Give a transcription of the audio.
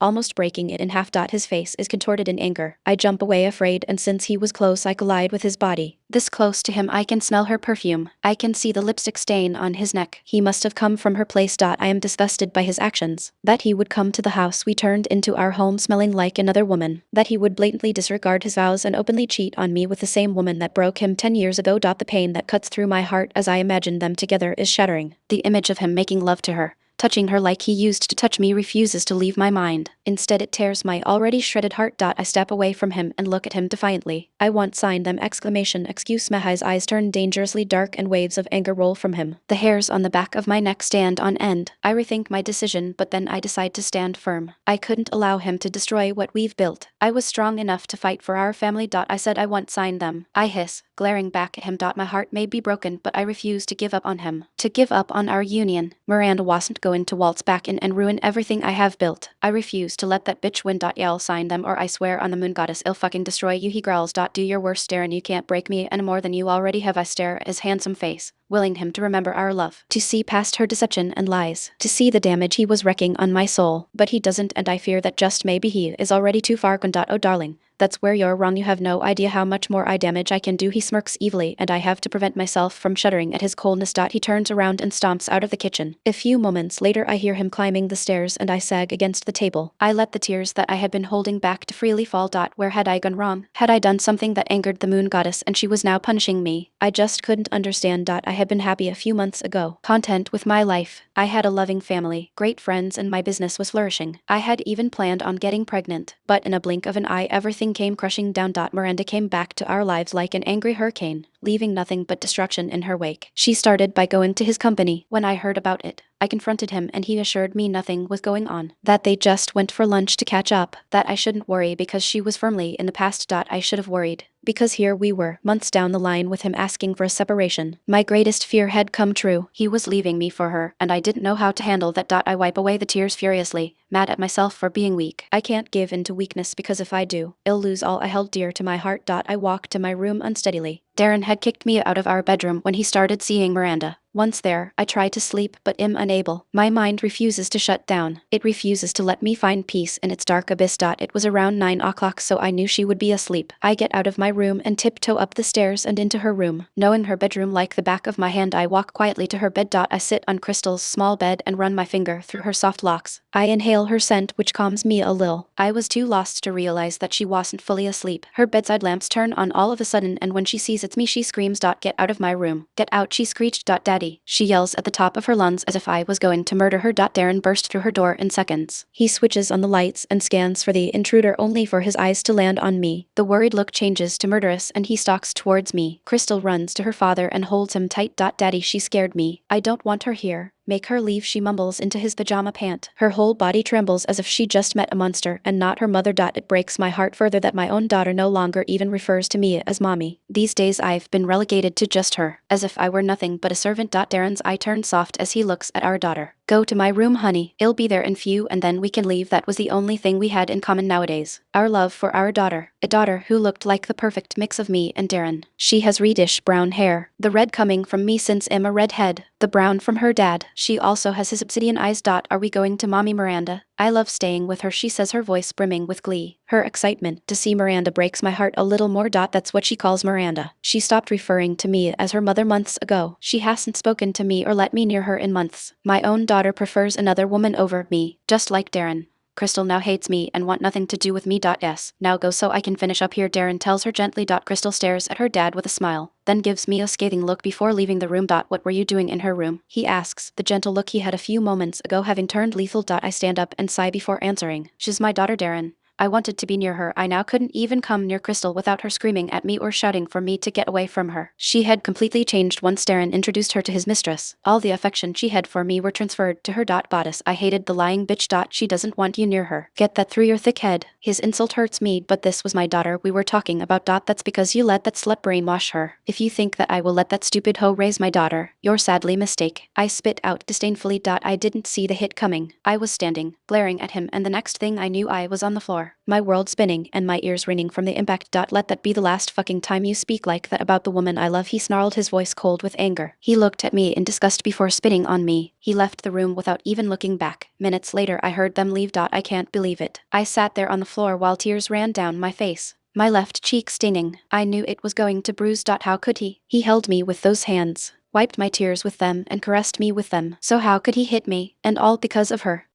almost breaking it in half. His face is contorted in anger. I jump away afraid, and since he was close I collide with his body. This close to him I can smell her perfume. I can see the lipstick stain on his neck. He must have come from her place. I am disgusted by his actions. That he would come to the house we turned into our home smelling like another woman. That he would blatantly disregard his vows and openly cheat on me with the same woman that broke him 10 years ago. The pain that cuts through my heart as I imagine them together is shattering. The image of him making love to her, touching her like he used to touch me, refuses to leave my mind. Instead it tears my already shredded heart. I step away from him and look at him defiantly. I want sign them exclamation excuse me. His eyes turn dangerously dark and waves of anger roll from him. The hairs on the back of my neck stand on end. I rethink my decision, but then I decide to stand firm. I couldn't allow him to destroy what we've built. I was strong enough to fight for our family. I said I want sign them. I hiss, glaring back at him. My heart may be broken, but I refuse to give up on him. To give up on our union. Miranda wasn't going to waltz back in and ruin everything I have built. I refuse to let that bitch win. Y'all sign them or I swear on the moon goddess I'll fucking destroy you. He growls. Do your worst, Darren. You can't break me any more than you already have. I stare at his handsome face, willing him to remember our love, to see past her deception and lies, to see the damage he was wreaking on my soul. But he doesn't, and I fear that just maybe he is already too far gone. Oh darling, that's where you're wrong. You have no idea how much more damage I can do. He smirks evilly, and I have to prevent myself from shuddering at his coldness. He turns around and stomps out of the kitchen. A few moments later I hear him climbing the stairs and I sag against the table. I let the tears that I had been holding back to freely fall. Where had I gone wrong? Had I done something that angered the moon goddess and she was now punishing me? I just couldn't understand. I had been happy a few months ago, content with my life. I had a loving family, great friends, and my business was flourishing. I had even planned on getting pregnant, but in a blink of an eye everything came crushing down. Miranda came back to our lives like an angry hurricane, leaving nothing but destruction in her wake. She started by going to his company. When I heard about it, I confronted him and he assured me nothing was going on, that they just went for lunch to catch up, that I shouldn't worry because she was firmly in the past. I should have worried, because here we were, months down the line with him asking for a separation. My greatest fear had come true. He was leaving me for her, and I didn't know how to handle that. I wipe away the tears furiously, mad at myself for being weak. I can't give in to weakness because if I do, I'll lose all I held dear to my heart. I walk to my room unsteadily. Darren had kicked me out of our bedroom when he started seeing Miranda. Once there, I try to sleep but am unable. My mind refuses to shut down. It refuses to let me find peace in its dark abyss. It was around 9 o'clock, so I knew she would be asleep. I get out of my room and tiptoe up the stairs and into her room. Knowing her bedroom like the back of my hand, I walk quietly to her bed. I sit on Crystal's small bed and run my finger through her soft locks. I inhale her scent, which calms me a little. I was too lost to realize that she wasn't fully asleep. Her bedside lamps turn on all of a sudden, and when she sees it's me, she screams. Get out of my room. Get out, she screeched. Daddy, she yells at the top of her lungs as if I was going to murder her. Darren burst through her door in seconds. He switches on the lights and scans for the intruder, only for his eyes to land on me. The worried look changes to murderous and he stalks towards me. Crystal runs to her father and holds him tight. Daddy, she scared me. I don't want her here. Make her leave, she mumbles into his pajama pant. Her whole body trembles as if she just met a monster and not her mother. It breaks my heart further that my own daughter no longer even refers to me as mommy. These days I've been relegated to just her, as if I were nothing but a servant. Darren's eye turns soft as he looks at our daughter. Go to my room, honey. I'll be there in few and then we can leave. That was the only thing we had in common nowadays. Our love for our daughter. A daughter who looked like the perfect mix of me and Darren. She has reddish brown hair, the red coming from me since I'm a redhead, the brown from her dad. She also has his obsidian eyes. Are we going to mommy, Miranda? I love staying with her, she says, her voice brimming with glee. Her excitement to see Miranda breaks my heart a little more. That's what she calls Miranda. She stopped referring to me as her mother months ago. She hasn't spoken to me or let me near her in months. My own daughter prefers another woman over me, just like Darren. Crystal now hates me and want nothing to do with me. Yes, now go so I can finish up here, Darren tells her gently. Crystal stares at her dad with a smile, then gives me a scathing look before leaving the room. What were you doing in her room? He asks, the gentle look he had a few moments ago having turned lethal. I stand up and sigh before answering. She's my daughter, Darren. I wanted to be near her. I now couldn't even come near Crystal without her screaming at me or shouting for me to get away from her. She had completely changed once Darren introduced her to his mistress. All the affection she had for me were transferred to her. Bodice, I hated the lying bitch. She doesn't want you near her. Get that through your thick head. His insult hurts me, but this was my daughter we were talking about. That's because you let that slut brainwash her. If you think that I will let that stupid hoe raise my daughter, you're sadly mistake. I spit out disdainfully. I didn't see the hit coming. I was standing, glaring at him, and the next thing I knew I was on the floor. floor, my world spinning and my ears ringing from the impact. Let that be the last fucking time you speak like that about the woman I love, he snarled, his voice cold with anger. He looked at me in disgust before spitting on me. He left the room without even looking back. Minutes later I heard them leave. I can't believe it. I sat there on the floor while tears ran down my face, my left cheek stinging. I knew it was going to bruise. How could he? He held me with those hands, wiped my tears with them and caressed me with them. So how could he hit me? And all because of her.